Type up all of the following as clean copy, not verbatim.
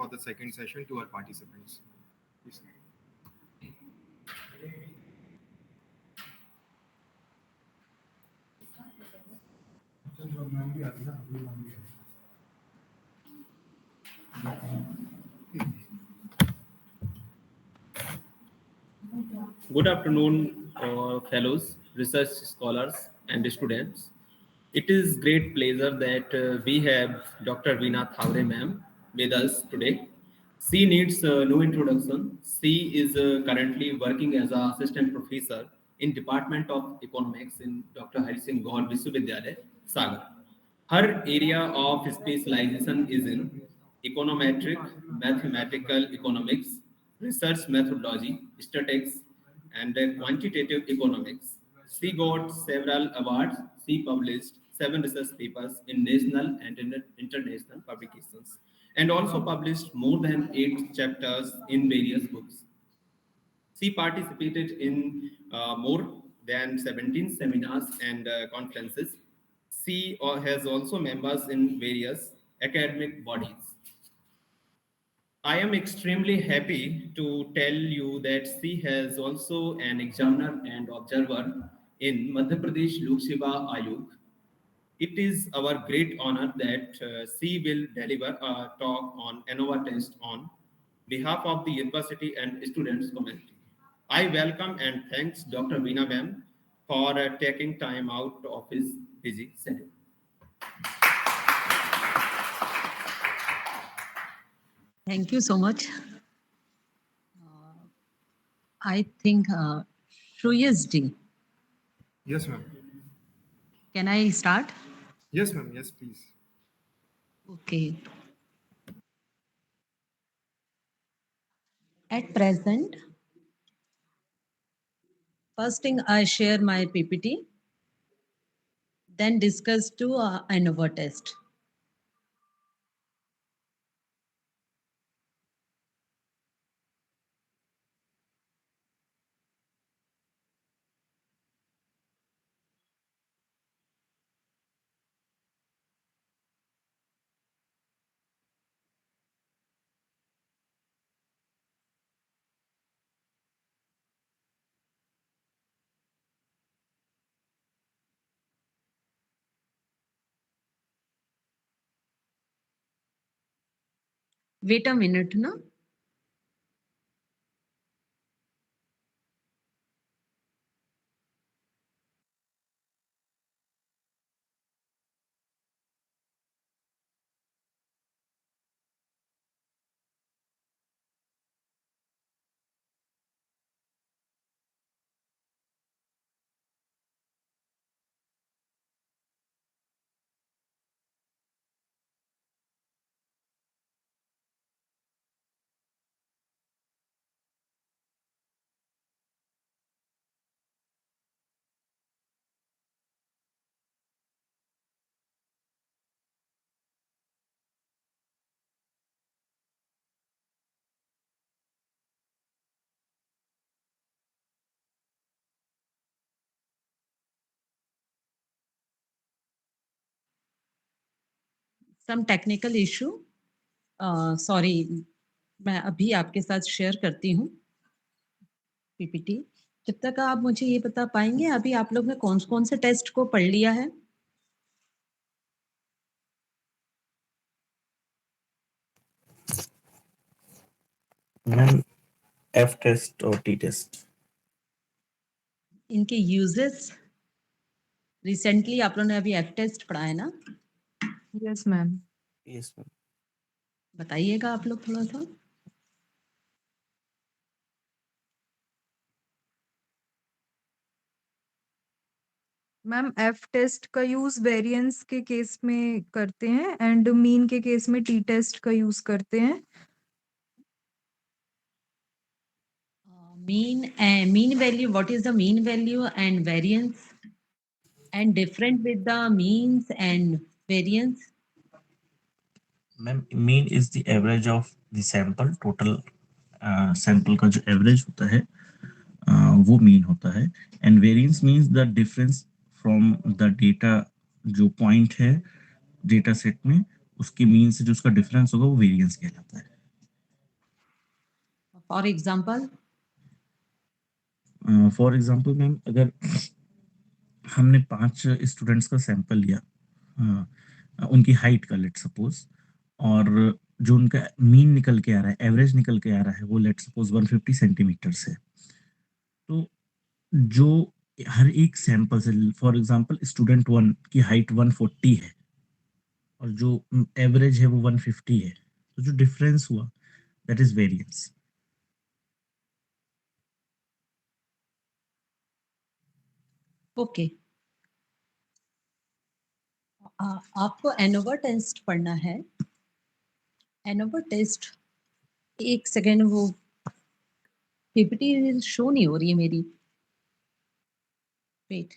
for the second session to our participants. Please. Good afternoon, fellows, research scholars, and students. It is great pleasure that we have Dr. Veena Thavre ma'am with us today. She needs no introduction. She is currently working as an assistant professor in Department of Economics in Dr. Hari Singh Gaur Vishwavidyalaya, Sagar. Her area of specialization is in econometric, mathematical economics, research methodology, statistics, and quantitative economics. She got several awards. She published 7 research papers in national and international publications, and also published more than 8 chapters in various books. She participated in more than 17 seminars and conferences. She has also members in various academic bodies. I am extremely happy to tell you that she has also an examiner and observer in Madhya Pradesh Lok Seva Ayog. It is our great honor that she will deliver a talk on ANOVA test on behalf of the university and students community. I welcome and thanks Dr. Veena ma'am for taking time out of his busy schedule. Thank you so much. I think Shruyas ji, Yes, ma'am. can I start? Yes, ma'am. Yes, please. Okay. At present, first thing I share my PPT, then discuss to ANOVA test. Wait a minute, na? Some technical issue. Sorry, मैं अभी आपके साथ share करती हूँ PPT. जब तक आप मुझे ये बता पाएंगे अभी आप लोग ने कौन कौन से टेस्ट को पढ़ लिया है? मैम एफ टेस्ट और टी टेस्ट। इनके यूजेस रिसेंटली आप लोगों ने अभी एफ टेस्ट पढ़ा है ना? Yes ma'am. Yes ma'am. बताइएगा आप लोग थोड़ा सा। मैम एफ टेस्ट का यूज वेरिएंस के केस में करते हैं एंड मीन के केस में टी टेस्ट का यूज करते हैं। mean value, what is the mean value and variance and different with the means and variance? Ma'am mean is the average of the sample, total sample का जो average होता है वो mean होता है। And variance means the difference from the data, जो point है data set में उसके मीन से जो उसका डिफरेंस होगा वो वेरिएंस कहलाता है। For example? For example ma'am, अगर हमने 5 स्टूडेंट्स का सैंपल लिया, उनकी हाइट का लेट सपोज, और जो उनका मीन निकल के आ रहा है, एवरेज निकल के आ रहा है, वो लेट सपोज 150 सेंटीमीटर है। तो जो हर एक सैंपल से, फॉर एग्जांपल स्टूडेंट 1 की हाइट 140 है और जो एवरेज है वो 150 है, तो जो डिफरेंस हुआ दैट इज वेरिएंस। ओके, आपको एनोवा टेस्ट पढ़ना है। एनोवा टेस्ट, एक सेकेंड, वो पीपीटी शो नहीं हो रही है मेरी, वेट।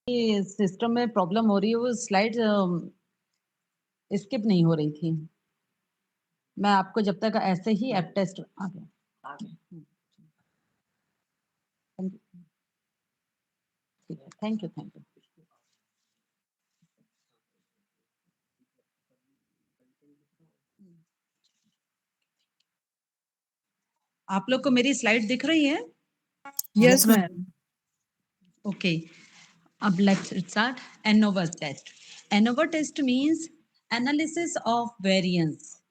ये सिस्टम में प्रॉब्लम हो रही है, वो स्लाइड स्किप नहीं हो रही थी। मैं आपको जब तक ऐसे ही ऐप टेस्ट आ गया, थैंक यू, थैंक यू। आप लोग को मेरी स्लाइड दिख रही है? Yes ma'am. Okay. Let's start. ANOVA test. ANOVA test means analysis of variance.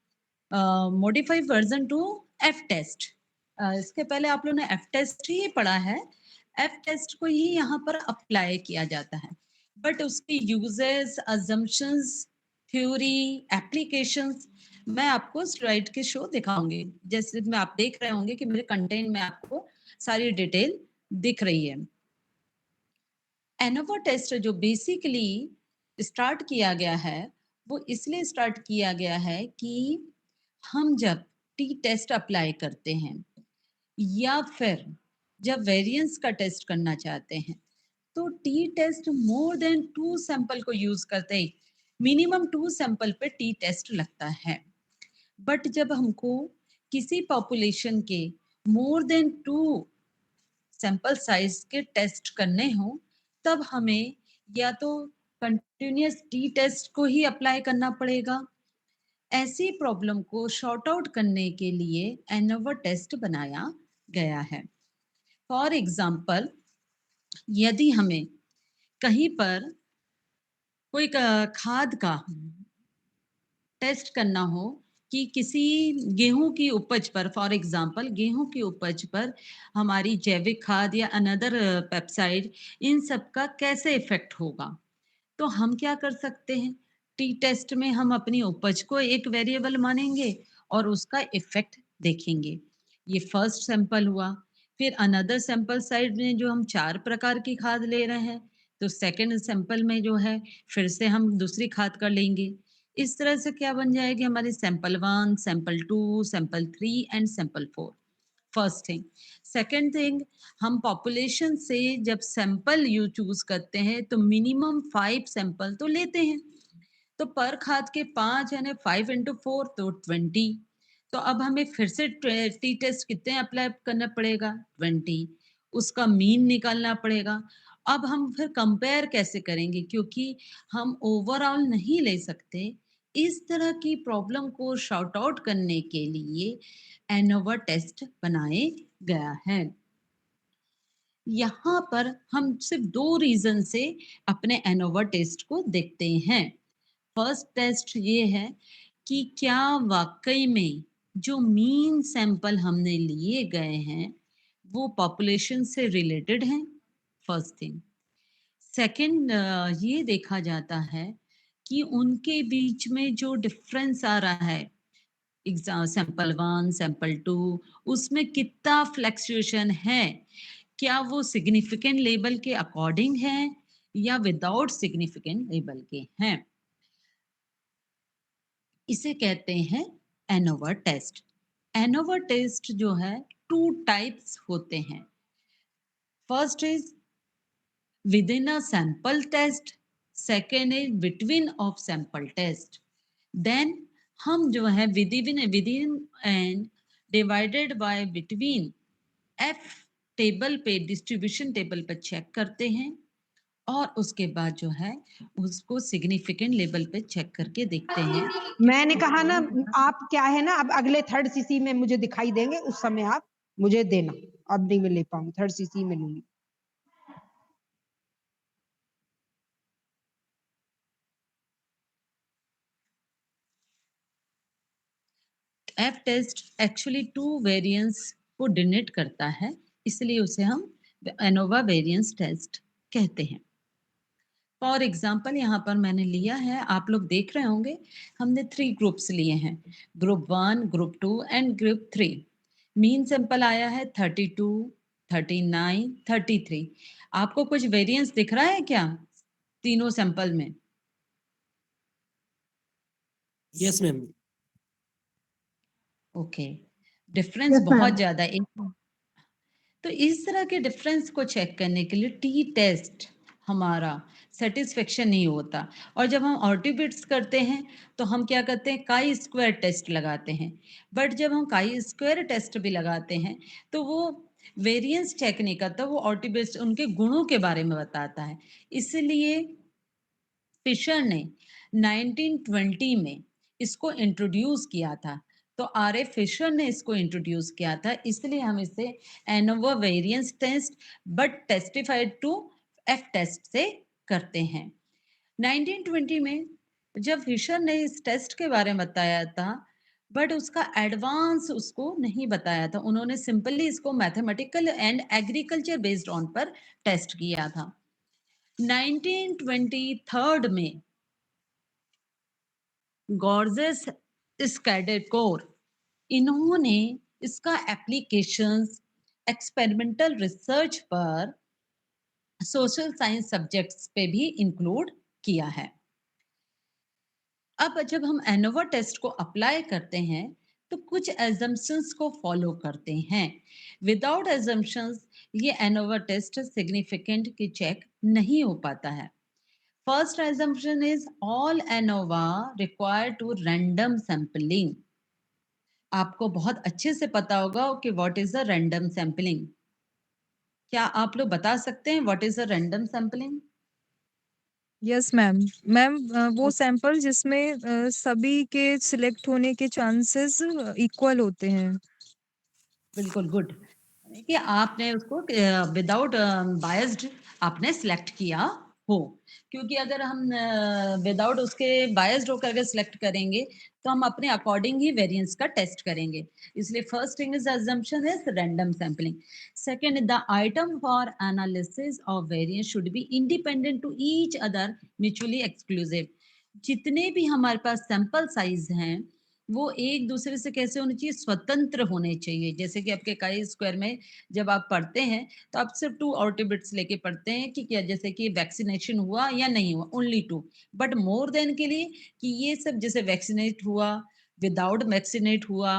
Modify version to F test. इसके पहले आप लोगों ने F test ही पढ़ा है। F test को ही यहाँ पर अप्लाई किया जाता है, बट उसकी यूजेस, assumptions, थ्योरी, एप्लीकेशंस मैं आपको स्लाइड के शो दिखाऊंगी। जैसे में आप देख रहे होंगे कि मेरे कंटेंट में आपको सारी डिटेल दिख रही है। एनोवा टेस्ट जो बेसिकली स्टार्ट किया गया है वो इसलिए स्टार्ट किया गया है कि हम जब टी टेस्ट अप्लाई करते हैं या फिर जब वेरिएंस का टेस्ट करना चाहते हैं तो t test more than 2 sample को यूज करते हैं। मिनिमम 2 सैंपल पे टी टेस्ट लगता है। बट जब हमको किसी पॉपुलेशन के मोर देन 2 सैंपल साइज के टेस्ट करने हो तब हमें या तो कंटिन्यूअस टी टेस्ट को ही अप्लाई करना पड़ेगा। ऐसी प्रॉब्लम को शॉर्ट आउट करने के लिए एनोवा टेस्ट बनाया गया है। फॉर एग्जाम्पल यदि हमें कहीं पर कोई खाद का टेस्ट करना हो कि किसी गेहूं की उपज पर फॉर एग्जांपल गेहूं की उपज पर हमारी जैविक खाद या अनदर पेप्साइड इन सब का कैसे इफेक्ट होगा तो हम क्या कर सकते हैं टी टेस्ट में हम अपनी उपज को एक वेरिएबल मानेंगे और उसका इफेक्ट देखेंगे। ये फर्स्ट सैंपल हुआ। फिर अनदर सैंपल साइड में जो हम 4 प्रकार की खाद ले रहे हैं तो सेकंड सैंपल में जो है फिर से हम दूसरी खाद का लेंगे। इस तरह से क्या बन जाएगी हमारी sample 1, sample 2, sample 3 and sample 4। First thing. Second thing, हम पॉपुलेशन से जब सैंपल यू चूज करते हैं तो मिनिमम 5 सैंपल तो लेते हैं। तो पर खाद के 5 यानी 5 इंटू 4 तो 20। तो अब हमें फिर से टी टेस्ट कितने अप्लाई करना पड़ेगा 20। उसका मीन निकालना पड़ेगा। अब हम फिर कंपेयर कैसे करेंगे क्योंकि हम ओवरऑल नहीं ले सकते। इस तरह की प्रॉब्लम को शॉर्ट आउट करने के लिए एनोवा टेस्ट बनाए गया है। यहाँ पर हम सिर्फ 2 रीजन से अपने एनोवा टेस्ट को देखते हैं। फर्स्ट टेस्ट ये है कि क्या वाकई में जो मीन सैंपल हमने लिए गए हैं वो पॉपुलेशन से रिलेटेड हैं। First thing. सेकंड, ये देखा जाता है कि उनके बीच में जो डिफरेंस आ रहा है एग्जाम सैंपल 1 सैंपल 2 उसमें कितना फ्लक्चुएशन है, क्या वो सिग्निफिकेंट लेवल के अकॉर्डिंग है या विदाउट सिग्निफिकेंट लेवल के हैं। इसे कहते हैं एनोवा टेस्ट। एनोवा टेस्ट जो है 2 टाइप्स होते हैं। First is within a sample test, second is between of sample test, then हम जो है within and divided by between f table पे डिस्ट्रीब्यूशन टेबल पे चेक करते हैं और उसके बाद जो है उसको सिग्निफिकेंट लेवल पे चेक करके देखते हैं। मैंने कहा ना आप क्या है ना अब अगले 3rd सीसी में मुझे दिखाई देंगे उस समय आप मुझे देना। अब नहीं मैं ले पाऊंगी 3rd सीसी में लूंगी। एफ टेस्ट एक्चुअली 2 वेरिएंस को डिनोट करता है इसलिए उसे हम एनोवा वेरिएंस टेस्ट कहते हैं। फॉर एग्जाम्पल यहाँ पर मैंने लिया है, आप लोग देख रहे होंगे हमने 3 ग्रुप्स लिए हैं, group 1, group 2 and group 3। Mean sample आया है 32, 39, 33। आपको कुछ वेरिएंस दिख रहा है क्या तीनों सैंपल में? Yes ma'am. ओके, डिफरेंस बहुत ज्यादा है। तो इस तरह के डिफरेंस को चेक करने के लिए टी टेस्ट हमारा सेटिस्फेक्शन नहीं होता। और जब हम ऑर्टिबिट्स करते हैं तो हम क्या करते हैं काई स्क्वायर टेस्ट लगाते हैं। बट जब हम काई स्क्वायर टेस्ट भी लगाते हैं तो वो वेरिएंस चेक नहीं करता, वो ऑर्टिबिट्स उनके गुणों के बारे में बताता है। इसलिए फिशर ने 1920 में इसको इंट्रोड्यूस किया था। तो आर.ए. फिशर ने इसको इंट्रोड्यूस किया था, इसलिए हम इसे ANOVA variance test but testified to F test से करते हैं। 1920 में जब फिशर ने इस टेस्ट के बारे में बताया था बट उसका एडवांस उसको नहीं बताया था, उन्होंने सिंपली इसको mathematical and agriculture based on पर टेस्ट किया था। 1923 में गॉर्जेस स्कैडेकोर इन्होंने इसका एप्लीकेशंस एक्सपेरिमेंटल रिसर्च पर सोशल साइंस सब्जेक्ट्स पे भी इंक्लूड किया है। अब जब हम एनोवा टेस्ट को अप्लाई करते हैं तो कुछ एजम्पशंस को फॉलो करते हैं। विदाउट एजम्पशंस ये एनोवा टेस्ट सिग्निफिकेंट की चेक नहीं हो पाता है। First assumption is all ANOVA require to random sampling। आपको बहुत अच्छे से पता होगा कि what is the random sampling. क्या आप लोग बता सकते हैं what is the random sampling? Yes ma'am. Ma'am वो सैंपल जिसमें सभी के सिलेक्ट होने के चांसेस इक्वल होते हैं। बिल्कुल गुड। कि आपने उसको विदाउट बायस्ड आपने सिलेक्ट किया हो, क्योंकि अगर हम विदाउट उसके बायस्ड होकर अगर सिलेक्ट करेंगे तो हम अपने अकॉर्डिंग ही वेरिएंस का टेस्ट करेंगे। इसलिए first thing is assumption is random sampling। Second, the item for analysis of variance should be independent to each other, mutually exclusive. जितने भी हमारे पास सैंपल साइज हैं वो एक दूसरे से कैसे होने चाहिए, स्वतंत्र होने चाहिए। जैसे कि आपके काई स्क्वायर में जब आप पढ़ते हैं तो आप सिर्फ 2 ऑर्बिट्स लेके पढ़ते हैं कि क्या, जैसे कि वैक्सीनेशन हुआ या नहीं हुआ, ओनली 2। बट मोर देन के लिए कि ये सब जैसे वैक्सीनेट हुआ, विदाउट वैक्सीनेट हुआ,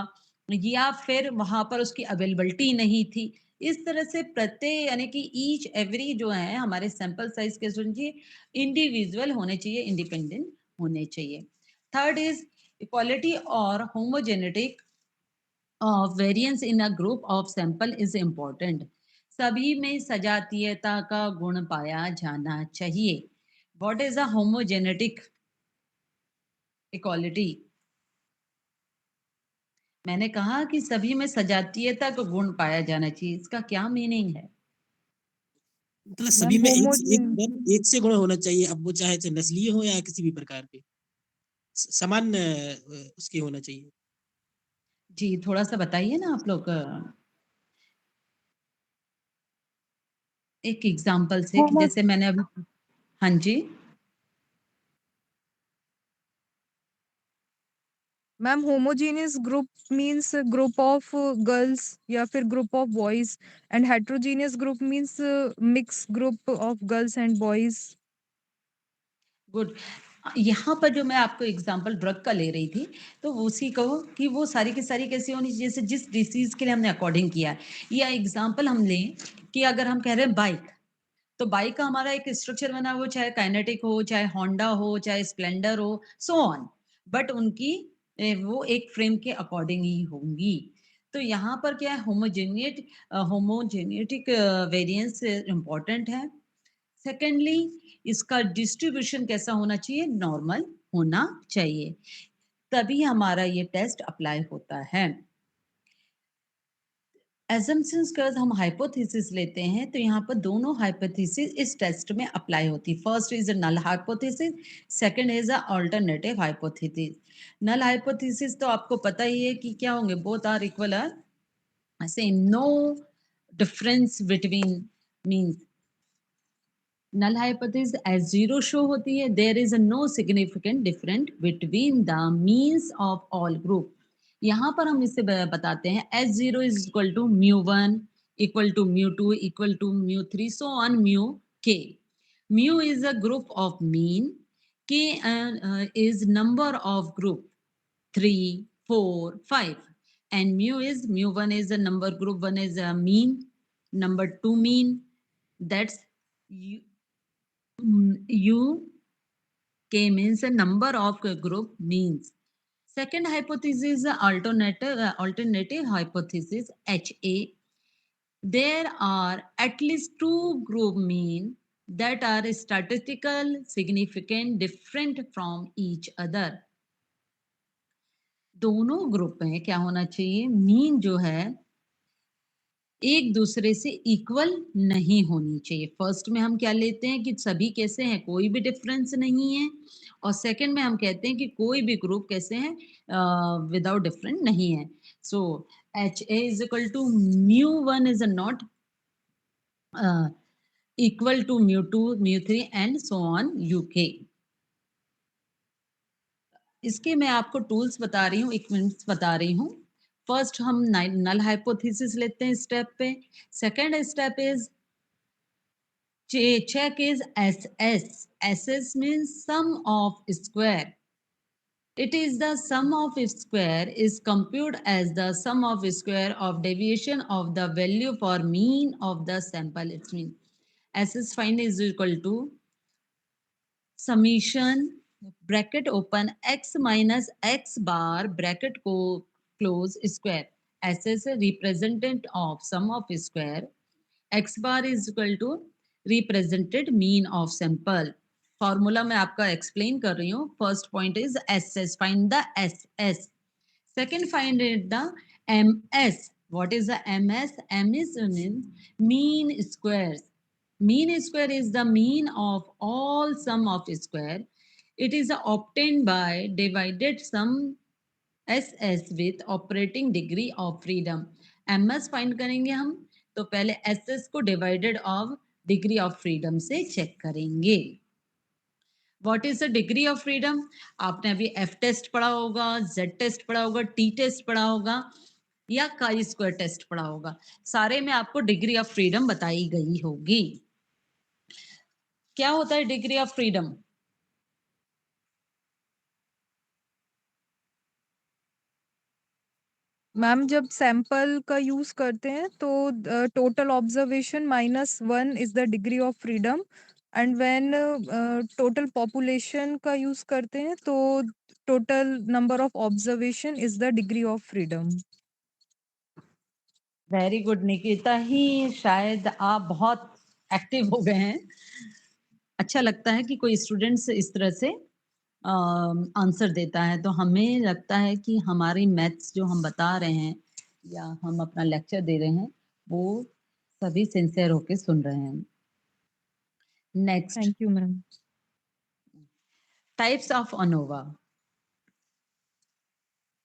या फिर वहां पर उसकी अवेलेबिलिटी नहीं थी। इस तरह से प्रत्येक यानी कि ईच एवरी जो है हमारे सैंपल साइज के समझिए इंडिविजुअल होने चाहिए, इंडिपेंडेंट होने चाहिए। थर्ड इज इक्वालिटी और homogenetic variance in a group of sample is important. सभी में सजातीयता का गुण पाया जाना चाहिए। What is a homogenetic equality? मैंने कहा कि सभी में सजातीयता का गुण पाया जाना चाहिए, इसका क्या मीनिंग है? मतलब मैम सभी में होमोजेन एक से गुण होना चाहिए, अब वो चाहे नस्लीय हो या किसी भी प्रकार के समान उसके होना चाहिए। जी थोड़ा सा बताइए ना आप लोग, एक एग्जांपल से कि होमो जैसे मैंने अभी। हाँ जी। Ma'am homogeneous group means group of girls या फिर group of boys, and heterogeneous group means mix group of girls and boys. Good. यहाँ पर जो मैं आपको एग्जांपल ड्रग का ले रही थी तो उसी कहो कि वो सारी की सारी कैसी होनी चाहिए, जैसे जिस डिसीज के लिए हमने अकॉर्डिंग किया है। या एग्जांपल हम लें कि अगर हम कह रहे हैं बाइक, तो बाइक का हमारा एक स्ट्रक्चर बना हो, चाहे काइनेटिक हो, चाहे होंडा हो, चाहे स्प्लेंडर हो, सो ऑन। बट उनकी वो एक फ्रेम के अकॉर्डिंग ही होंगी। तो यहाँ पर क्या है, होमोजेनेटिक वेरिएंस इंपॉर्टेंट है। सेकेंडली, इसका डिस्ट्रीब्यूशन कैसा होना चाहिए, नॉर्मल होना चाहिए, तभी हमारा ये टेस्ट अप्लाई होता है। assumptions का हम हाइपोथेसिस लेते हैं तो यहाँ पर दोनों हाइपोथेसिस इस टेस्ट में अप्लाई होती है। First is a null hypothesis, second is a alternative hypothesis. Null hypothesis तो आपको पता ही है कि क्या होंगे, both are equal or same, no difference between, means null hypothesis as zero show होती है, there is no significant different between the means of all group. यहाँ पर हम इससे बताते हैं H zero is equal to mu one equal to mu two equal to mu three, so on mu k. Mu is a group of mean, k is number of group 3, 4, 5, and mu1 is a number group, one is a mean, number 2 mean, that's u k means a number of group means. Second hypothesis is the alternative hypothesis HA. There are at least two group mean that are statistical significant different from each other। दोनों group में क्या होना चाहिए, mean जो है एक दूसरे से इक्वल नहीं होनी चाहिए। फर्स्ट में हम क्या लेते हैं कि सभी कैसे हैं, कोई भी डिफरेंस नहीं है, और सेकंड में हम कहते हैं कि कोई भी ग्रुप कैसे हैं, विदाउट डिफरेंट नहीं है। So H A is equal to mu one is not equal to mu two, mu three and so on यूके। इसके मैं आपको टूल्स बता रही हूँ, इक्विपमेंट्स बता रही हूँ। फर्स्ट हम नल हाइपोथेसिस लेते हैं स्टेप पे। Second step is check is SS. SS means sum of square. It is the sum of its square is computed as the sum of square of deviation of the value for mean of the sample. It's mean S is find is equal to summation bracket open x minus x bar bracket को close square. S is a representant of sum of square. X bar is equal to represented mean of sample. Formula मैं आपका explain कर रही हूँ. First point is S S, find the S S. Second find it the M S. What is the M S? M is mean squares. Mean square is the mean of all sum of square. It is obtained by divided sum SS with operating degree of freedom. MS find करेंगे हम, तो पहले SS को divided of degree of freedom से check करेंगे. What is the degree of freedom? आपने अभी F test पढ़ा होगा, जेड टेस्ट पढ़ा होगा, टी टेस्ट पढ़ा होगा या काई स्क्वायर टेस्ट पढ़ा होगा. सारे में आपको डिग्री ऑफ फ्रीडम बताई गई होगी. क्या होता है डिग्री ऑफ फ्रीडम? मैम जब सैंपल का यूज करते हैं तो total observation -1 is the degree of freedom, and when total population का यूज करते हैं तो total number of observation is the degree of freedom. Very good Nikita ही, शायद आप बहुत एक्टिव हो गए हैं. अच्छा लगता है कि कोई स्टूडेंट्स इस तरह से आंसर देता है, तो हमें लगता है कि हमारी मैथ्स जो हम बता रहे हैं या हम अपना लेक्चर दे रहे हैं वो सभी सिंसियर होके सुन रहे हैं. Next, thank you ma'am. Types of ANOVA.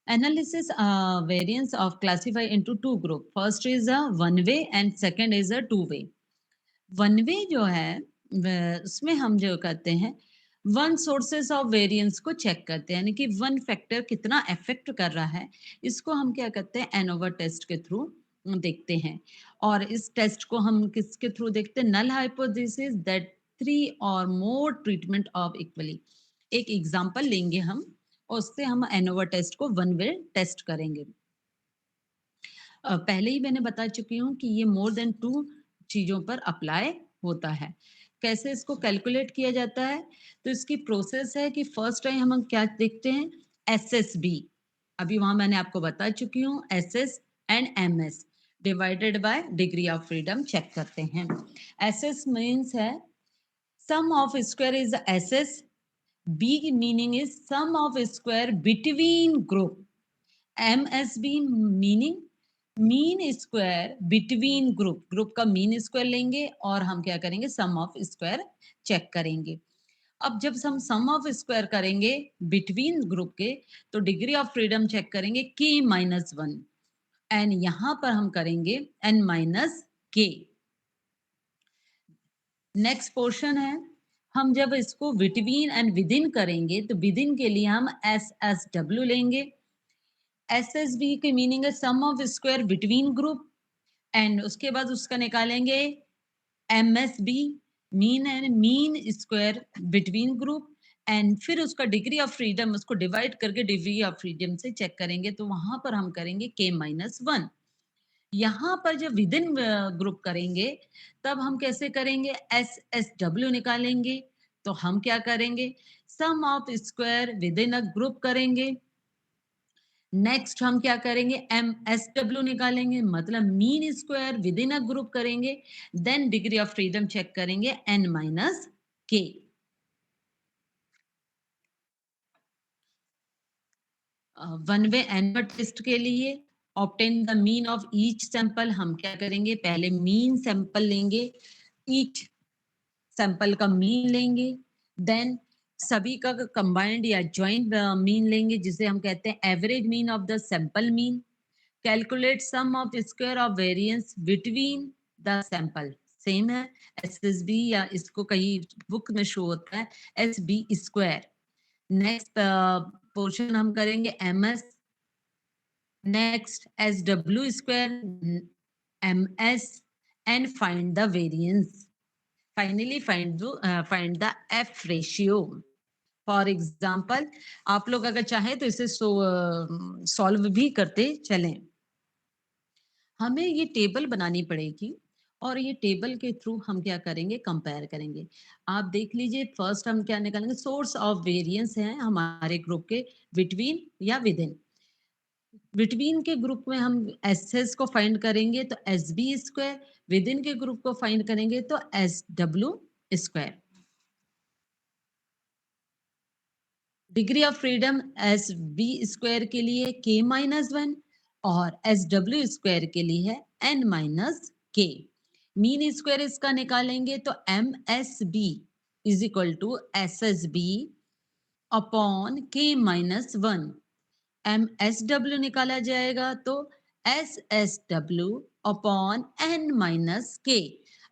Analysis variance of classify into two group. First is a one way and second is a two way. One way जो है उसमें हम जो करते हैं वन सोर्सेस ऑफ वेरिएंस को check करते हैं, यानी कि वन फैक्टर कितना अफेक्ट कर रहा है, इसको हम क्या करते हैं एनोवा टेस्ट के थ्रू देखते हैं. और इस टेस्ट को हम किसके थ्रू देखते हैं? नल हाइपोथेसिस दैट 3 और मोर ट्रीटमेंट ऑफ इक्वली. एक एग्जांपल लेंगे हम और उससे हम एनोवा टेस्ट को वन वे टेस्ट करेंगे. पहले ही मैंने बता चुकी हूँ कि ये मोर देन 2 चीजों पर अप्लाई होता है. कैसे इसको कैलकुलेट किया जाता है? तो इसकी प्रोसेस है कि फर्स्ट टाइम हम क्या देखते हैं SSB. अभी वहां मैंने आपको बता चुकी हूँ SS and MS divided by degree of freedom check करते हैं. SS मीन्स है sum of square is SS. B meaning is sum of square between group. MSB meaning mean square between group. Group का mean square लेंगे और हम क्या करेंगे sum of square check करेंगे. अब जब हम सम ऑफ स्क्वायर करेंगे बिटवीन ग्रुप के तो डिग्री ऑफ फ्रीडम चेक करेंगे K-1 एंड यहां पर हम करेंगे N-K. नेक्स्ट पोर्शन है, हम जब इसको बिटवीन एंड विदिन करेंगे तो विदिन के लिए हम SSW लेंगे. SSB की मीनिंग है sum of square between group and उसके बाद उसका निकालेंगे MSB mean and mean square between group and फिर उसका डिग्री ऑफ फ्रीडम उसको डिवाइड करके डिग्री ऑफ फ्रीडम से चेक करेंगे तो वहां पर हम करेंगे K-1. यहाँ पर जब विद इन ग्रुप करेंगे तब हम कैसे करेंगे SSW निकालेंगे. तो हम क्या करेंगे sum of square within a group करेंगे. नेक्स्ट हम क्या करेंगे MSW निकालेंगे, मतलब mean square within a group करेंगे. Then degree of freedom check करेंगे N-K. One way ANOVA test के लिए obtain the mean of each sample. हम क्या करेंगे पहले मीन सैंपल लेंगे, ईच सैंपल का मीन लेंगे, देन सभी का कंबाइंड या ज्वाइंट मीन लेंगे जिसे हम कहते हैं average mean of the sample mean. Calculate sum of square of variance between the sample. Same है SSB या इसको कहीं बुक में शो होता है SB स्क्वायर. नेक्स्ट पोर्शन हम करेंगे MS. Next SW square MS and find the variance. Finally, find the F ratio. For example आप लोग अगर चाहें तो इसे सॉल्व भी करते चलें। हमें ये टेबल बनानी पड़ेगी और ये टेबल के थ्रू हम क्या करेंगे, कंपेयर करेंगे। आप देख लीजिए, फर्स्ट हम क्या निकालेंगे, सोर्स ऑफ वेरिएंस है हमारे ग्रुप के बिटवीन या विद इन। बिटवीन के ग्रुप में हम एस को फाइंड करेंगे तो S B square, within के ग्रुप को फाइंड करेंगे तो S W square. Degree of freedom S B square के लिए k माइनस 1 और एस डब्ल्यू स्क्वायर के लिए है n minus k। Mean square इसका निकालेंगे तो M S B is equal to S S B upon k minus 1। M S W निकाला जाएगा तो S S W upon N minus K.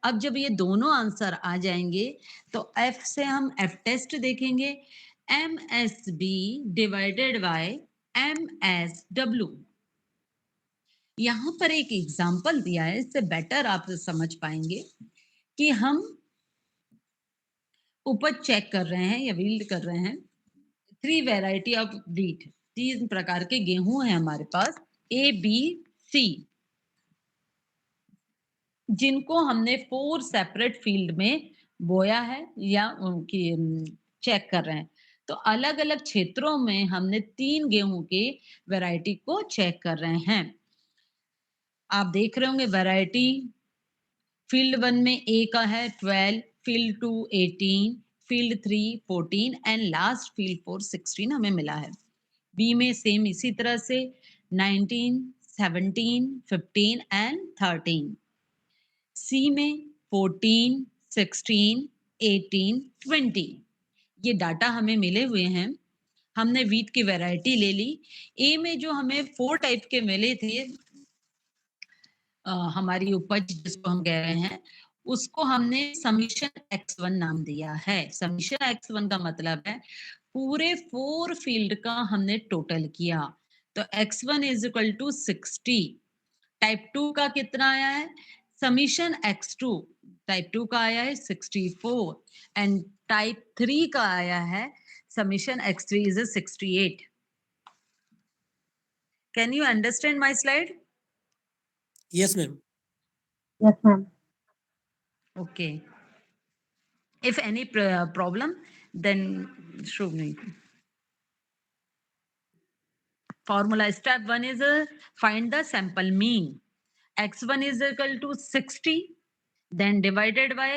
अब जब ये दोनों आंसर आ जाएंगे तो एफ से हम एफ टेस्ट देखेंगे, M S B divided by M S W. यहां पर एक एग्जाम्पल दिया है, इससे बेटर आप समझ पाएंगे कि हम उपज चेक कर रहे हैं या वील्ड कर रहे हैं। 3 वैरायटी ऑफ व्हीट, 3 प्रकार के गेहूं हैं हमारे पास, ए बी सी, जिनको हमने 4 सेपरेट फील्ड में बोया है या उनकी चेक कर रहे हैं। तो अलग अलग क्षेत्रों में हमने 3 गेहूं के वैरायटी को चेक कर रहे हैं। आप देख रहे होंगे वैरायटी, फील्ड 1 में ए का है 12, field 2 18, field 3 14 and last field 4 16 हमें मिला है। बी में सेम इसी तरह से 19, 17, 15 एंड 13। सी में 14, 16, 18, 20। ये डाटा हमें मिले हुए हैं। हमने वीट की वैरायटी ले ली। ए में जो हमें 4 टाइप के मिले थे, हमारी उपज जिसको हम कह रहे हैं, उसको हमने समीशन x1 नाम दिया है। समीशन x1 का मतलब है पूरे 4 फील्ड का हमने टोटल किया। तो x1 is equal to 60। Type 2 का कितना आया है, समीशन x2 टाइप 2 का आया है 64 एंड टाइप 3 का आया है summation x3 is 68। Can you understand my slide? Yes ma'am. Yes ma'am. Okay. If any problem, then show me. Formula step 1 is find the sample mean. X1 is equal to 60, then divided by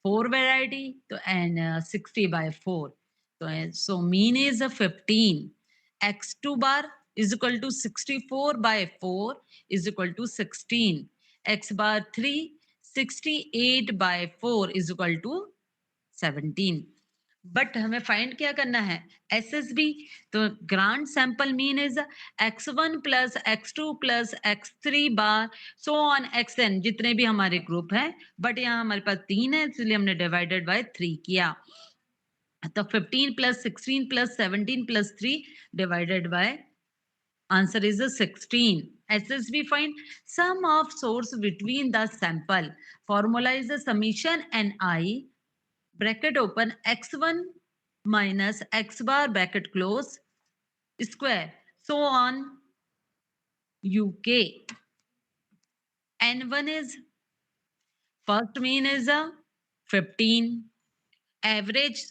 4 variety, and 60 by 4. So mean is 15. X2 bar is equal to 64 by 4 is equal to 16. X bar 3, 68 by 4 is equal to 17। But हमें find क्या करना है, SSB। तो grand sample mean is x1 plus x2 plus x3 bar so on xn, जितने भी हमारे group हैं, but यहाँ हमारे पास 3 है इसलिए हमने डिवाइडेड बाय 3 किया। तो 15 plus 16 plus 17 plus 3 divided by answer is 16. SSB find sum of source between the sample. Formula is the summation ni bracket open x1 minus x bar bracket close square so on uk। n1 is first mean is a 15, average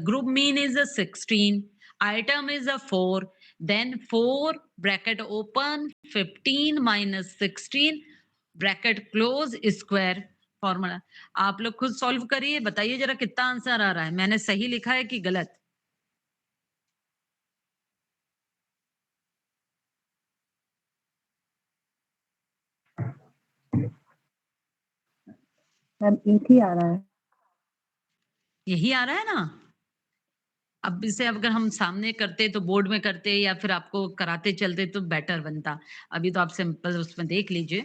group mean is a 16, item is a 4, then 4 bracket open 15 minus 16 bracket close square। Formula आप लोग खुद solve करिए, बताइए जरा कितना answer आ रहा है, मैंने सही लिखा है कि गलत? मैम एक ही आ रहा है। यही आ रहा है ना? अब इसे अगर हम सामने करते तो बोर्ड में करते या फिर आपको कराते चलते तो बेटर बनता। अभी तो आप सिंपल उसमें देख लीजिए।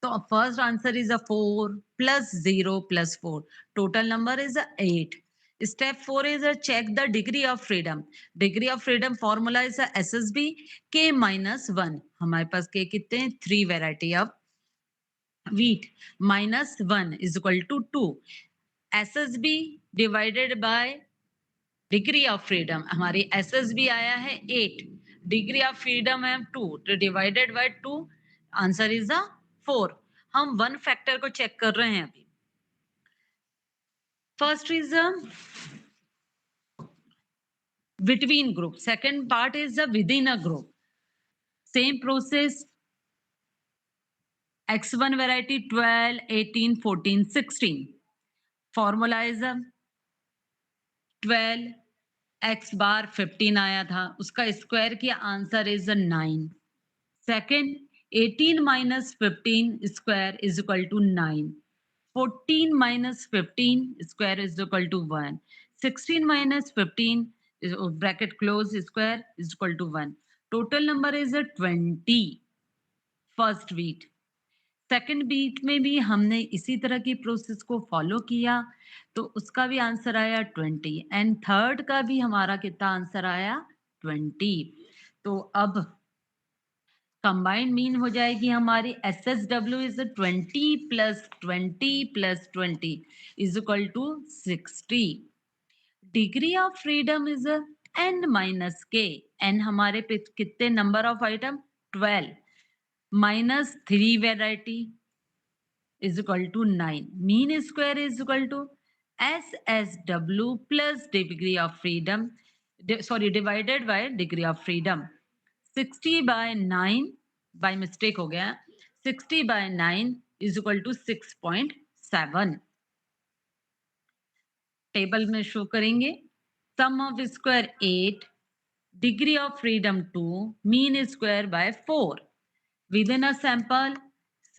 तो first answer is 4 plus 0 plus 4, total number is 8। Step 4 is check the degree of freedom. Degree of freedom formula is SSB k minus 1। हमारे पास के कितने हैं, 3 variety of wheat, minus 1 is equal to 2. SSB divided by degree of freedom हमारी SSB आया है 8, degree of freedom है 2, तो divided by 2 answer is the 4. हम वन फैक्टर को चेक कर रहे हैं अभी. First is between group, second part is the within a group. Same process. X1 variety 12, 18, 14, 16. Formula is 12, x bar 15 आया था, उसका स्क्वायर किया, answer is 9. Second 18 minus 15 square is equal to 9. 14 minus 15 square is equal to 1. 16 minus 15 is bracket close square is equal to 1. Total number is 20. First beat. Second beat में भी हमने इसी तरह की प्रोसेस को फॉलो किया, तो उसका भी आंसर आया 20. एंड थर्ड का भी हमारा कितना आंसर आया 20. तो अब कंबाइंड मीन हो जाएगी हमारी SSW is 20 plus 20 plus 20 is equal to 60. Degree of freedom is n minus k. n हमारे पे कितने number of item 12 minus 3 variety is equal to 9. Mean square is equal to SSW plus degree of freedom, sorry divided by degree of freedom. 60 by 9 by mistake हो गया, 60 by 9 is equal to 6.7. Table में show करेंगे. Sum of square 8, degree of freedom 2, mean square by 4. Within a sample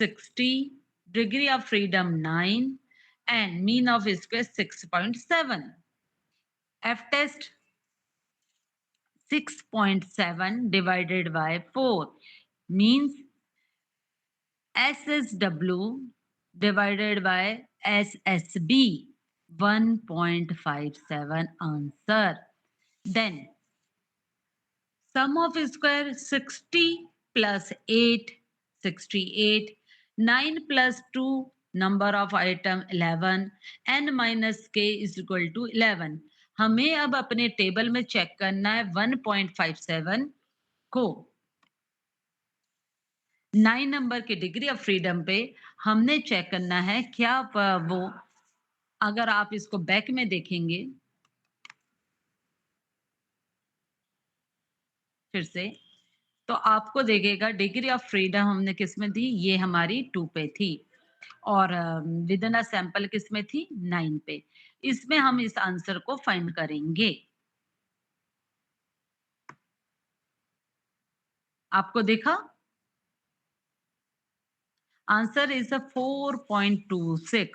60, degree of freedom 9 and mean of square 6.7. F test 6.7 divided by 4 means SSW divided by SSB 1.57 answer. Then sum of square 60 plus 8, 68, 9 plus 2, number of item 11, n minus k is equal to 11. हमें अब अपने table में check करना है 1.57 को 9 number के degree of freedom पे हमने चेक करना है क्या वो, अगर आप इसको बैक में देखेंगे फिर से, तो आपको देखेगा डिग्री ऑफ फ्रीडम हमने किस में दी, ये हमारी 2 पे थी, और विद इन अ सैंपल किस में थी 9 पे. इसमें हम इस आंसर को फाइंड करेंगे. आपको देखा answer is 4.26.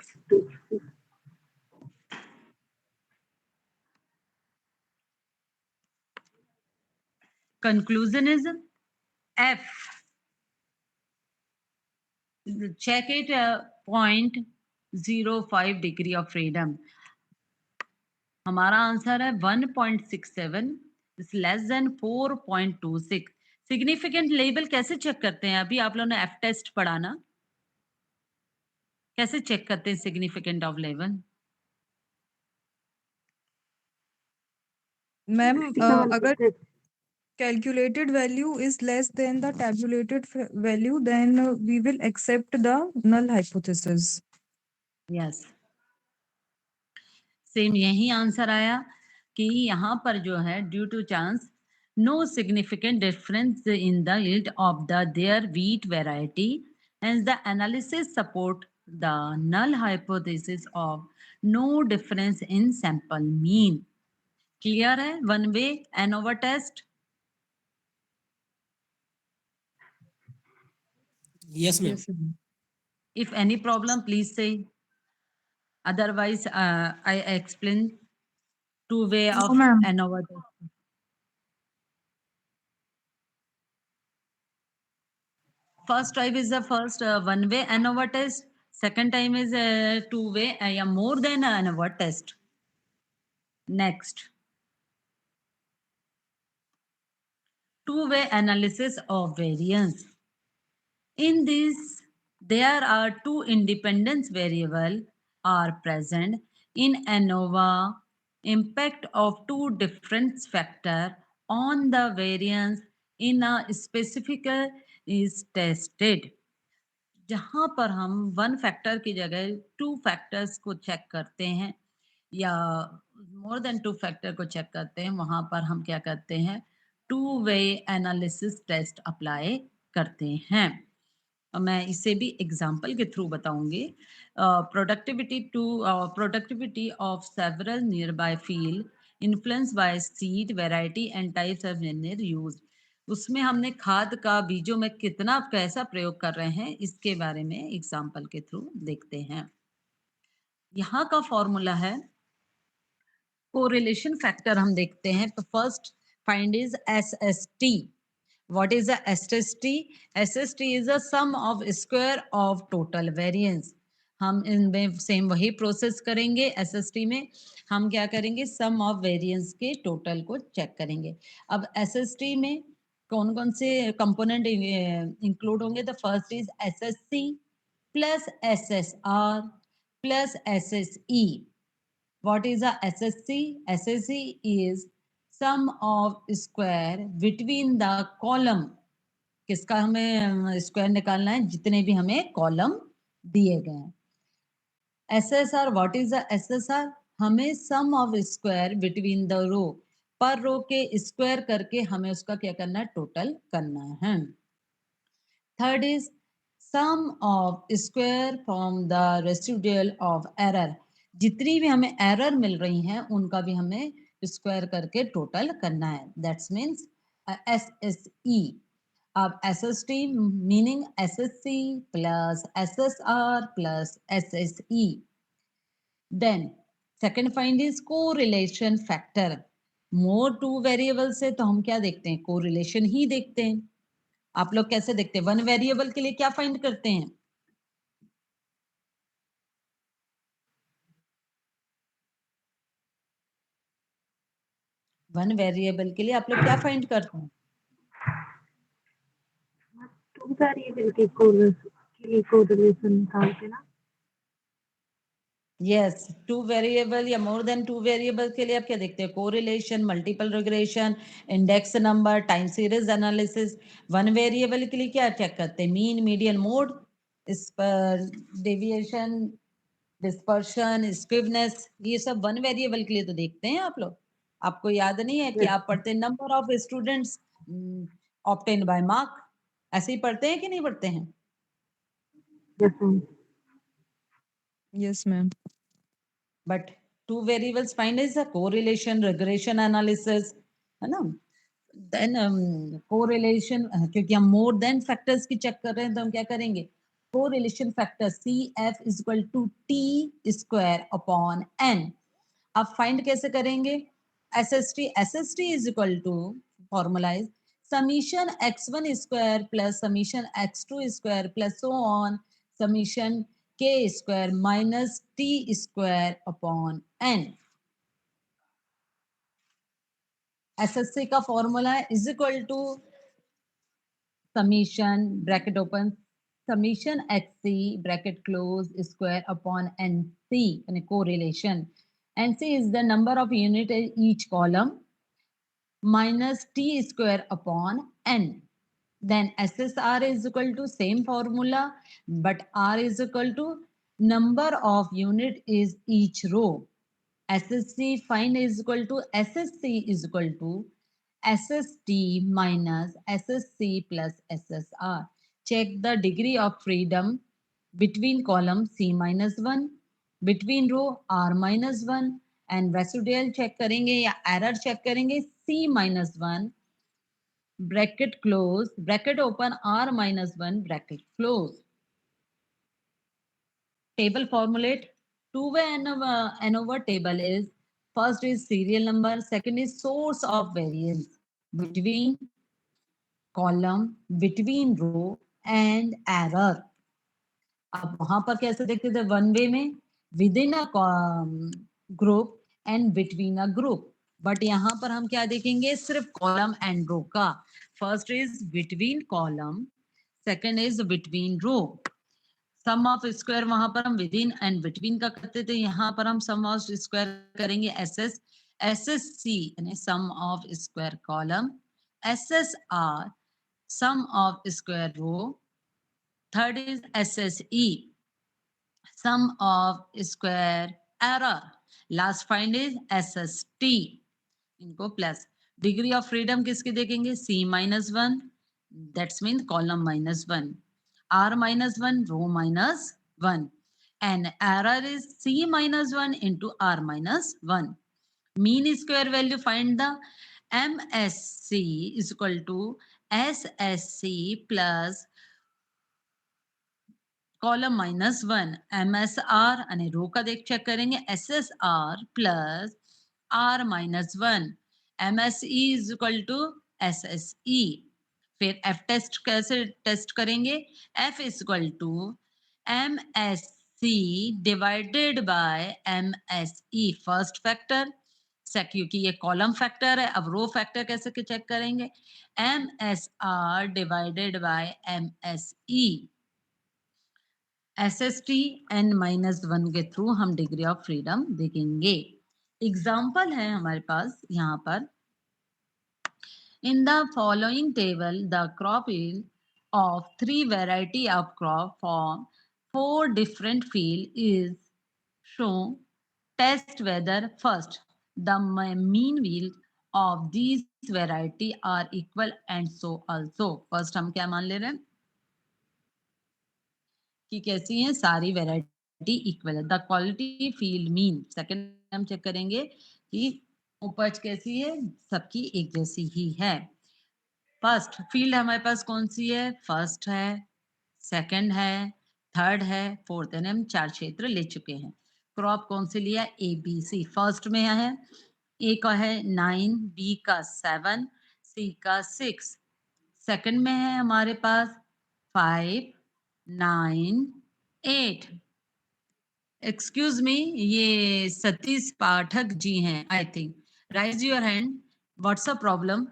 Conclusion is F. Check it 0.05 degree of freedom. हमारा आंसर है 1.67 is less than 4.26. Significant level कैसे चेक करते हैं? अभी आप लोगों ने F टेस्ट पढ़ा ना, कैसे चेक करते हैं सिग्निफिकेंट ऑफ लेवल? मैम अगर calculated value is less than the tabulated value, then we will accept the null hypothesis. Yes. Same यही आंसर आया कि यहाँ पर जो है due to chance no significant difference in the yield of their wheat variety, hence the analysis support the null hypothesis of no difference in sample mean. Clear है? One way ANOVA test. Yes, ma'am. Yes, ma'am. If any problem, please say. Otherwise, I explain two way No, of ma'am. ANOVA test. First type is the first one way ANOVA test. Second time is two way, more than ANOVA test. Next, two way analysis of variance. In this, there are two independent variables are present in ANOVA impact of two different factor on the variance in a specific is tested. जहां पर हम one factor की जगह two factors को check करते हैं या more than two factor को चेक करते हैं, वहां पर हम क्या करते हैं, two way analysis test apply करते हैं। मैं इसे भी एग्जाम्पल के थ्रू बताऊंगी। Productivity of several nearby field influence by seed variety and types of manure used. उसमें हमने खाद का बीजों में कितना कैसा प्रयोग कर रहे हैं, इसके बारे में एग्जाम्पल के थ्रू देखते हैं। यहाँ का फॉर्मूला है कोरिलेशन फैक्टर, हम देखते हैं। तो first find is SST। What is the SST? SST is the sum of square of total variance. हम इनमें सेम वही प्रोसेस करेंगे। SST में हम क्या करेंगे, सम ऑफ वेरिएंस के टोटल को चेक करेंगे। अब SST में कौन कौन से कंपोनेंट इंक्लूड होंगे? The first is SSC plus SSR plus SSE। What is the SSC? SSC is sum of square between the column। किसका हमें स्क्वायर निकालना है? जितने भी हमें कॉलम दिए गए हैं। SSR, what is the SSR? हमें sum of square between the row, पर रो के स्क्वायर करके हमें उसका क्या करना है, टोटल करना है। Third is sum of square from the residual of error. जितनी भी हमें एरर मिल रही हैं उनका भी हमें स्क्वायर करके टोटल करना है। That's means SSE। अब SST meaning SSC plus SSR plus SSE। Then second find is correlation factor. More two variable से तो हम क्या देखते हैं, कोरिलेशन ही देखते हैं। आप लोग कैसे देखते हैं? वन वेरिएबल के लिए क्या फाइंड करते हैं? वन वेरिएबल के लिए आप लोग क्या फाइंड करते हैं? टू वेरिएबल के लिए कोरिलेशन निकालते ना। यस, टू वेरिएबल या मोर देन टू वेरिएबल के लिए आप क्या देखते हैं? Correlation, multiple regression, index number, time series analysis. One variable के लिए क्या चेक करते हैं? Mean, median, mode, deviation, dispersion, skewness. ये सब वन वेरिएबल के लिए तो देखते हैं आप लोग। आपको याद नहीं है कि आप पढ़ते हैं number of students obtain bye mark, ऐसे ही पढ़ते हैं कि नहीं पढ़ते हैं? Yes ma'am. Yes, ma'am. But two variables find is a correlation, regression analysis, है ना? Then correlation, क्योंकि हम more than factors की check कर रहे हैं तो हम क्या करेंगे? Correlation factor CF is equal to T square upon N। अब find कैसे करेंगे? SST is equal to formula is summation x1 square plus summation x2 square plus so on summation k square minus t square upon n। SSC का formula है is equal to summation bracket open summation HC bracket close square upon NC, यानी correlation. NC is the number of unit in each column minus T square upon N। Then SSR is equal to same formula, but R is equal to number of unit is each row। SSC find is equal to SSC is equal to SST minus SSC plus SSR। Check the degree of freedom between column C minus 1, between row R minus 1 and residual check करेंगे या error check करेंगे C minus 1 bracket close bracket open R minus 1 bracket close। Table formulate two-way ANOVA table is first is serial number, second is source of variance between column, between row and error। अब वहां पर कैसे देखते थे? One way में with in a group and between a group, but यहाँ पर हम क्या देखेंगे? सिर्फ कॉलम एंड रो का। First is between column, second is between row. Sum of square वहां पर हम विद इन एंड बिटवीन का करते थे, यहाँ पर हम सम ऑफ स्क्वायर करेंगे SS SSC यानी sum of square column, SSR sum of square row, third is SSE sum of square error, last find is SST, इनको प्लस। डिग्री ऑफ फ्रीडम किसकी देखेंगे? C-1, that's mean column -1, R-1, row -1, and error is C-1 into R-1. Mean square value, find the MSC is equal to SSC plus column -1, MSR અને रो का देख check करेंगे SSR plus R-1, MSE is equal to SSE। फिर F test कैसे test करेंगे? F is equal to MSC divided by MSE first factor, क्योंकि ये column factor है। अब रो फैक्टर कैसे चेक करेंगे? MSR divided by MSE। SST n-1 के थ्रू हम डिग्री ऑफ फ्रीडम देखेंगे। एग्जाम्पल है हमारे पास यहाँ पर, in the following table the crop yield of 3 variety of crop from 4 different field is shown. Test whether first the mean yield of these variety are equal and so also। First हम क्या मान ले रहे हैं कि कैसी है? सारी वैरायटी इक्वल है। The quality field mean, second हम चेक करेंगे कि उपज कैसी है? सबकी एक जैसी ही है। फर्स्ट फील्ड हमारे पास कौन सी है? फर्स्ट है, सेकंड है, थर्ड है, फोर्थ है। हम 4 क्षेत्र ले चुके हैं। क्रॉप कौन से लिया? ABC। फर्स्ट में है A का है 9, B का 7, C का 6। सेकंड में है हमारे पास 5, 9, 8। एक्सक्यूज मी, ये सतीश पाठक जी हैं I think. Rise your hand, what's a problem?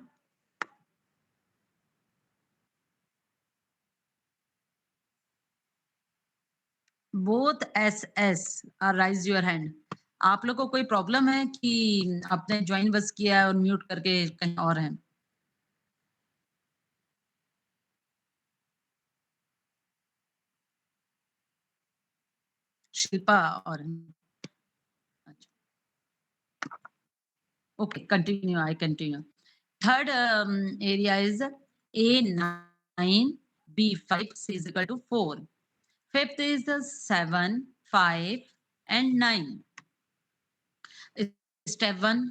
Both SS और राइज योर हैंड। आप लोग को कोई प्रॉब्लम है कि आपने ज्वाइन बस किया और म्यूट करके कहीं और हैं? शिल्पा और okay, continue, I continue. Third area is A9, B5, C is equal to 4. Fifth is the 7, 5 and 9. Step 1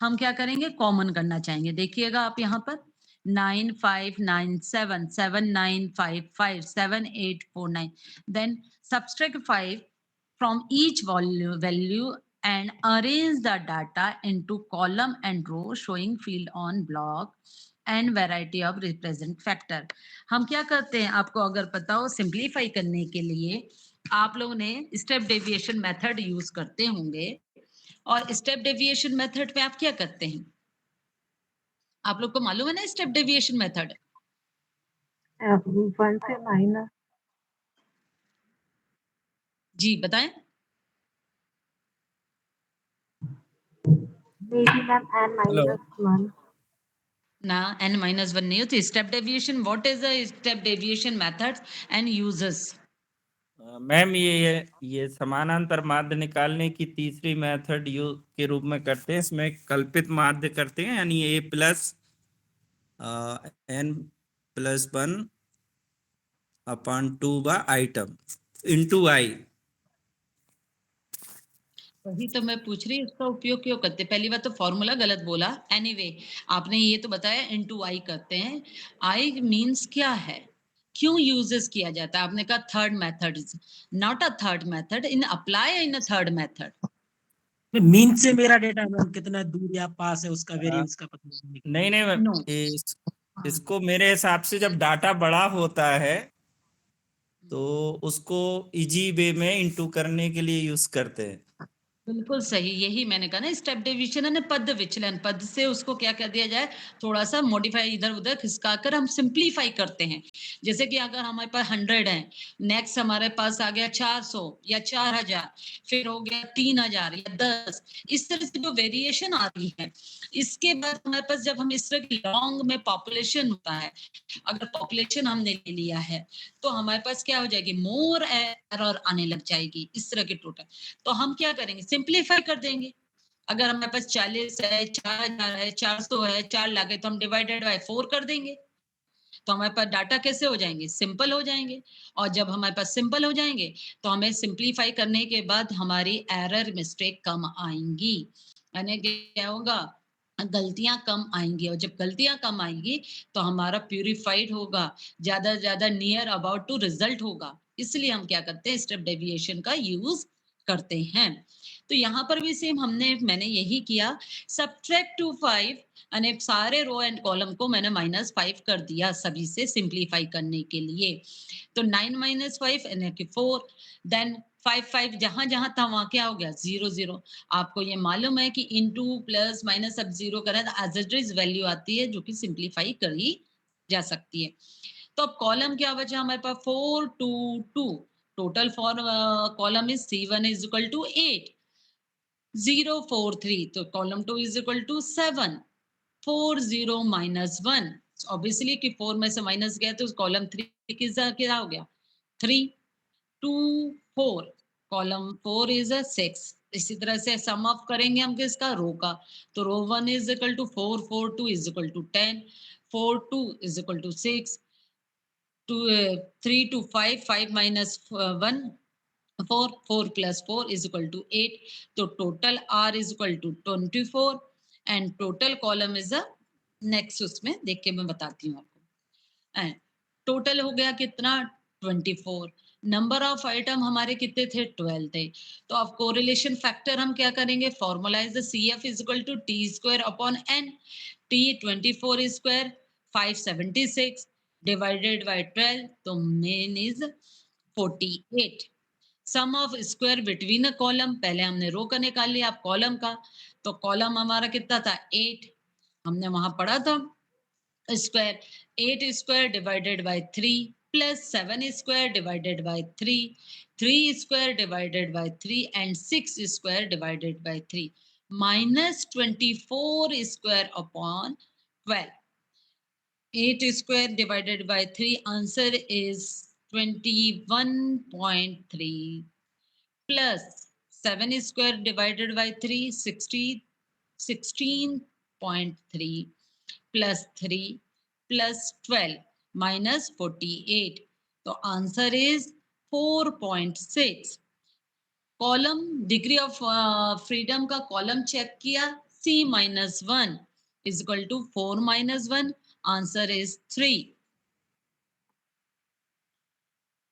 हम क्या करेंगे? कॉमन करना चाहेंगे। देखिएगा आप यहाँ पर 9, 5, 9, 7, 7, 9, 5, 5, 7, 8, 4, 9. Then subtract 5 from each value and arrange the data into column and row showing field on block and variety of represent factor। हम क्या करते हैं? आपको अगर पता हो, सिंप्लीफाई करने के लिए आप लोगों ने स्टेप डेविएशन मेथड यूज करते होंगे। और स्टेप डेविएशन मेथड पे आप क्या करते हैं? आप लोग को मालूम है ना स्टेप डेविएशन मेथड? 1 से माइनस। जी बताएं। मेरी मैम n-1। ना n-1 नहीं होती step deviation. What is the step deviation method and uses? Ma'am ये समानांतर माध्य निकालने की तीसरी मेथड के रूप में करते हैं। इसमें कल्पित माध्य करते हैं, यानी A plus n+1 upon 2 by item into I। वही तो मैं पूछ रही हूँ, इसका उपयोग क्यों करते? पहली बात तो फॉर्मूला गलत बोला। एनीवे आपने ये तो बताया इनटू I करते हैं। I मींस क्या है? क्यों यूजेस किया जाता है? आपने कहा third method is not a third method, in apply in a third method. Mean से मेरा डेटा मैम कितना दूर या पास है उसका वेरिएंस का पता करने के लिए। नहीं No. इसको मेरे हिसाब से जब डाटा बड़ा होता है तो उसको इजी वे में इनटू करने के लिए यूज करते हैं। बिल्कुल सही, यही मैंने कहा ना, स्टेप डेविएशन है पद विचलन, पद से उसको क्या कर दिया जाए, थोड़ा सा मॉडिफाई इधर-उधर खिसकाकर हम सिंप्लीफाई करते हैं। जैसे कि अगर हमारे पास 100 है, नेक्स्ट हमारे पास आ गया 400 या 4000, फिर हो गया 3000 या 10, इस तरह से जो वेरिएशन आ रही है, इसके बाद हमारे पास जब हम इस तरह की लॉन्ग में पॉपुलेशन होता है, अगर पॉपुलेशन हमने ले लिया है, तो हमारे पास क्या हो जाएगी, मोर एरर आने लग जाएगी इस तरह के टोटल। तो हम क्या करेंगे, सिंप्लीफाई कर देंगे। अगर हमारे पास 40 है, 4000 है, 400 है, 4 लाख है, तो हम डिवाइडेड बाय 4 कर देंगे। तो हमारे पास डाटा कैसे हो जाएंगे, सिंपल हो जाएंगे। और जब हमारे पास सिंपल हो जाएंगे, तो हमें सिंप्लीफाई करने के बाद हमारी एरर मिस्टेक कम आएंगी, यानी क्या होगा, गलतियां कम आएंगी। और जब गलतियां कम आएंगी, तो हमारा प्यूरिफाइड होगा, ज्यादा से ज्यादा नियर अबाउट टू रिजल्ट होगा। इसलिए हम क्या करते हैं, स्टेप डेविएशन का यूज करते हैं। तो यहाँ पर भी सेम मैंने यही किया, सब्ट्रैक्ट टू 5, यानी सारे रो एंड कॉलम को मैंने -5 कर दिया सभी से सिंप्लीफाई करने के लिए। तो 9 - 5 यानी कि 4, देन 5 जहां जहां था वहां क्या हो गया, 0 0। आपको ये मालूम है कि इनटू प्लस माइनस अब 0 करें तो एज इट इज वैल्यू आती है, जो कि सिंप्लीफाई करी जा सकती है। तो अब कॉलम क्या बचा हमारे पास, 4 2 2, total for column is C1 is equal to 8, 0 4 3, तो column 2 is equal to 7, 4 0 -1, obviously कि 4 में से माइनस गया तो कॉलम 3 क्या हो गया, 3 2 4, कॉलम 4 इज अ 6। इसी तरह से सम ऑफ करेंगे हम किसका, रो का। तो row 1 is equal to 4 4 2 is equal to 10, 4 2 is equal to 6, 2 3 2 5 5 minus 1 4, 4 plus 4 is equal to 8. तो total R is equal to 24 and total column is a next, उसमें देख के मैं बताती हूँ आपको। एंड टोटल हो गया कितना, 24। नंबर ऑफ आइटम हमारे कितने थे, 12 थे। तो अब कोरिलेशन फैक्टर हम क्या करेंगे, formula is CF is equal to T square upon n। T 24 square 576 divided by 12, तो mean is 48। Sum of square between a column, पहले हमने रो का निकाल लिया, अब कॉलम का। तो कॉलम हमारा कितना था, 8, हमने वहां पढ़ा था square, 8 square divided by 3 plus 7 square divided by 3, 3 square divided by 3 and 6 square divided by 3 minus 24 square upon 12। 8 square divided by 3, answer is 21.3 plus 7 square divided by 3, 16.3 plus 3 plus 12 minus 48. So answer is 4.6. Column degree of freedom का column check किया, C-1 is equal to 4 - 1, answer is 3।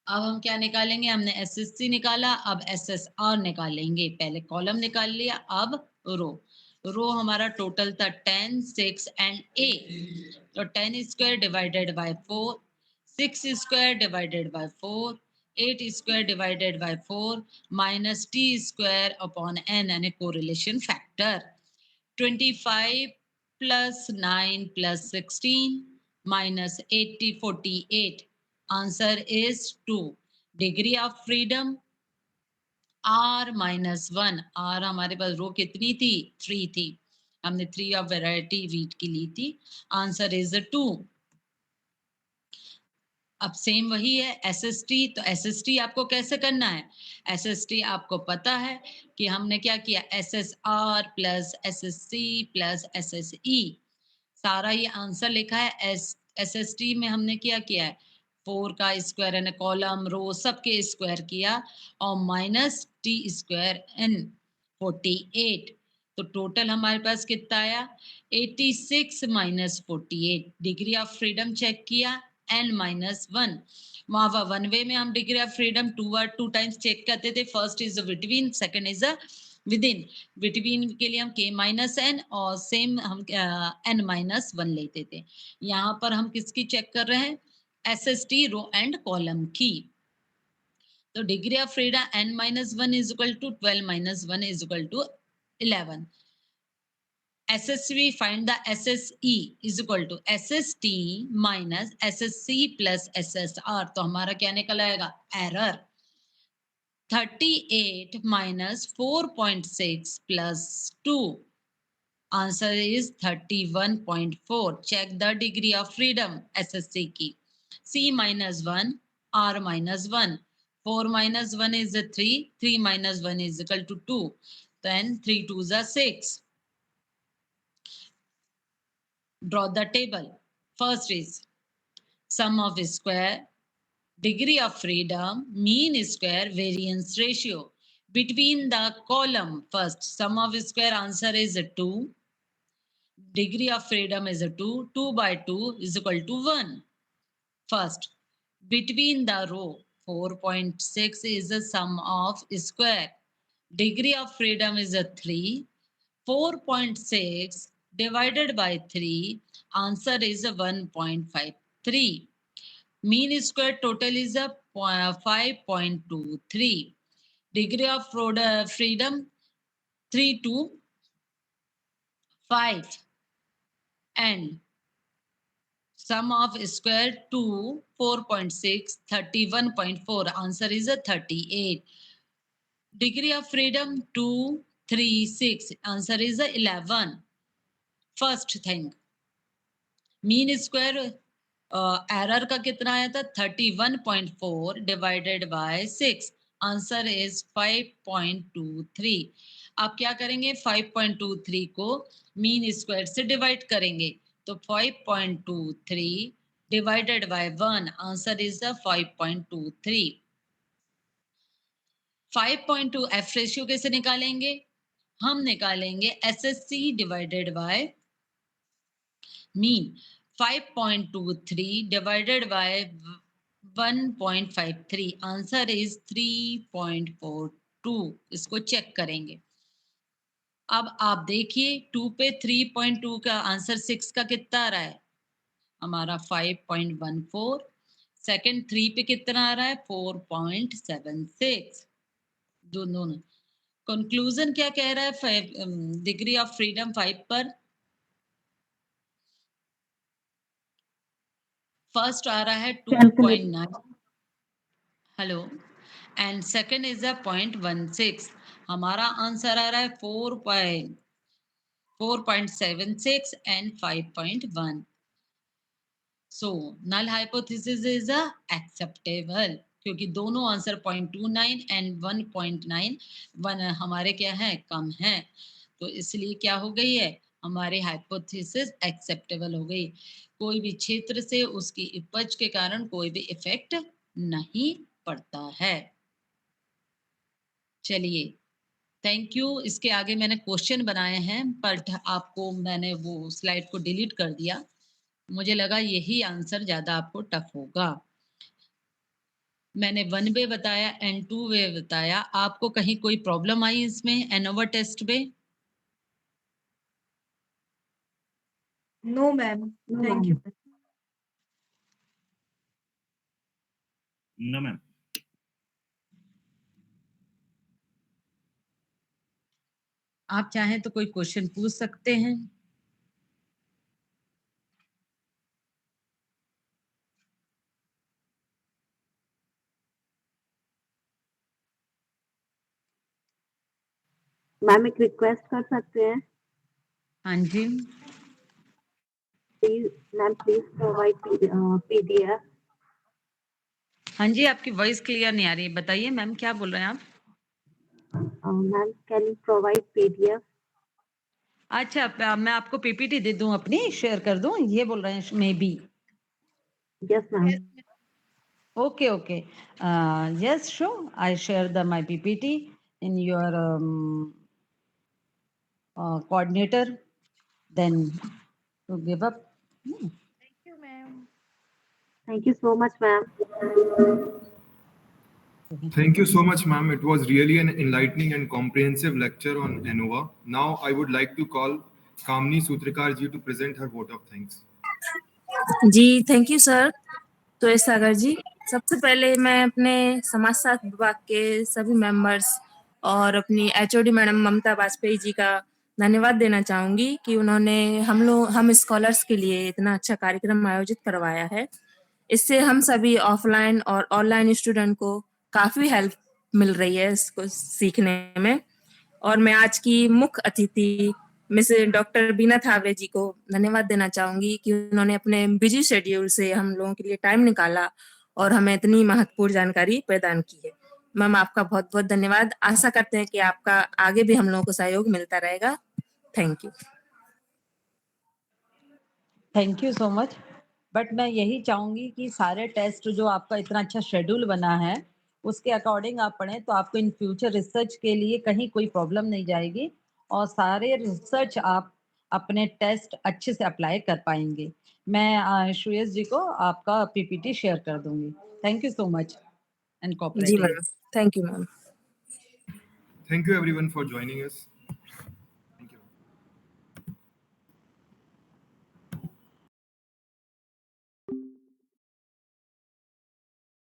अब हम क्या निकालेंगे, हमने SSC निकाला, अब SSR निकालेंगे। पहले कॉलम निकाल लिया, अब रो। रो हमारा टोटल था 10 6 एंड 8। तो 10 square divided by 4, 6 square divided by 4, 8 square divided by 4 minus T square upon n, यानी correlation factor. 25 plus 9 plus 16 minus 48. Answer is 2. Degree of freedom R minus 1. R हमारे पास रो कितनी थी, 3 थी, हमने 3 ऑफ वेराइटी वीट की ली थी। Answer is 2। अब same वही है SST। तो SST आपको कैसे करना है, SST आपको पता है कि हमने क्या किया, SSR plus SSC plus SSE, सारा ये आंसर लिखा है। SST में हमने क्या किया है, 4 का स्क्वायर यानी कॉलम रो सबके स्क्वायर किया और माइनस टी स्क्वायर n 48। तो टोटल हमारे पास कितना आया, 86 minus 48। Degree of freedom check किया, n माइनस 1। वहां वन वे में हम degree of freedom two times check करते थे, first is between, second is within. Between के लिए हम k माइनस n और सेम हम n माइनस 1 लेते थे। यहाँ पर हम किसकी चेक कर रहे हैं, SST रो एंड कॉलम की। तो degree of freedom n-1 is equal to 12 minus 1 is equal to 11. SSV, find the SSE is equal to SST minus SSC plus SSR. तो हमारा क्या निकल आएगा? Error. 38 minus 4.6 plus 2. Answer is 31.4. Check the degree of freedom SSC की. C minus 1, R minus 1. 4 minus 1 is 3. 3 minus 1 is equal to 2. Then 3 2s are 6. Draw the table. First is sum of square, degree of freedom, mean square, variance ratio. Between the column, first sum of square answer is 2. Degree of freedom is 2. 2 by 2 is equal to 1. First, between the row, 4.6 is the sum of square. Degree of freedom is 3. 4.6 divided by 3, answer is 1.53. Mean square total is 5.23. Degree of freedom 3 to 5. And sum of square 2, 4.6, 31.4. Answer is 38. Degree of freedom 2, 3, 6. Answer is 11. First thing, mean square error का कितना आया था? 31.4 divided by 6. Answer is 5.23. आप क्या करेंगे? 5.23 को mean square से divide करेंगे, तो 5.23 divided by 1. Answer is 5.23. 5.2 F ratio कैसे निकालेंगे? हम निकालेंगे SSC divided by mean. 5.23 divided by 1.53. Answer is 3.42. इसको चेक करेंगे. अब आप देखिए 2 पे 3.2 का आंसर 6 का कितना आ रहा है? हमारा 5.14. सेकंड 3 पे कितना आ रहा है? 4.76. दोनों. कंक्लूजन क्या कह रहा है? डिग्री ऑफ फ्रीडम 5 पर फर्स्ट आ रहा है 2.9. हेलो. And second is 0.16. हमारा आंसर आ रहा है 4.76 and 5.1. So null hypothesis is acceptable, क्योंकि दोनों आंसर 0.29 एंड 1.9 हमारे क्या है? कम है. तो इसलिए क्या हो गई है? हमारे हाइपोथेसिस एक्सेप्टेबल हो गई. कोई भी क्षेत्र से उसकी उपज के कारण कोई भी इफेक्ट नहीं पड़ता है. चलिए, थैंक यू. इसके आगे मैंने क्वेश्चन बनाए हैं, बट आपको मैंने वो स्लाइड को डिलीट कर दिया. मुझे लगा यही आंसर ज्यादा आपको टफ होगा. मैंने 1 वे बताया एंड 2 वे बताया. आपको कहीं कोई प्रॉब्लम आई इसमें एनोवा टेस्ट में? No ma'am, thank you. No, ma'am. आप चाहें तो कोई क्वेश्चन पूछ सकते हैं. मैम एक रिक्वेस्ट कर सकते हैं? हाँ जी. Please ma'am, please provide PDF. हाँ जी, आपकी वॉइस क्लियर नहीं आ रही है. बताइए मैम, क्या बोल रहे हैं आप? Ma'am can you provide PDF? अच्छा, मैं आपको पीपीटी दे दूं, अपनी शेयर कर दूं, ये बोल रहे हैं may be. Yes ma'am. Okay, okay. Yes, sure. I share my PPT in your coordinator. Then to give up. Thank you, ma'am. Thank you so much, ma'am. Thank you so much, ma'am. It was really an enlightening and comprehensive lecture on ANOVA. Now I would like to call Kamini Sutrikar ji to present her vote of thanks. जी, thank you sir. तो सागर जी, सबसे पहले मैं अपने समाजशास्त्र विभाग के सभी मेंबर्स और अपनी एचओडी मैडम ममता वाजपेयी जी का धन्यवाद देना चाहूंगी कि उन्होंने हम स्कॉलर्स के लिए इतना अच्छा कार्यक्रम आयोजित करवाया है। इससे हम सभी ऑफलाइन और ऑनलाइन स्टूडेंट को काफी हेल्प मिल रही है इसको सीखने में। और मैं आज की मुख्य अतिथि मिस डॉक्टर बीना थावरे जी को धन्यवाद देना चाहूंगी कि उन्होंने अपने बिजी शेड्यूल से हम लोगों के लिए टाइम निकाला और हमें इतनी महत्वपूर्ण जानकारी प्रदान की है। मैम आपका बहुत बहुत धन्यवाद। आशा करते हैं कि आपका आगे भी हम लोगों को सहयोग मिलता रहेगा। Thank you. Thank you so much. But मैं यही चाहूंगी कि सारे टेस्ट जो आपका इतना अच्छा शेड्यूल बना है उसके अकॉर्डिंग आप पढ़ें तो आपको इन फ्यूचर रिसर्च के लिए कहीं कोई प्रॉब्लम नहीं जाएगी और सारे रिसर्च आप अपने टेस्ट अच्छे से अप्लाई कर पाएंगे। मैं श्रेयस जी को आपका पीपीटी शेयर कर दूंगी। Thank you so much and जी cooperating. Ma'am, thank you ma'am. Thank you everyone for joining us.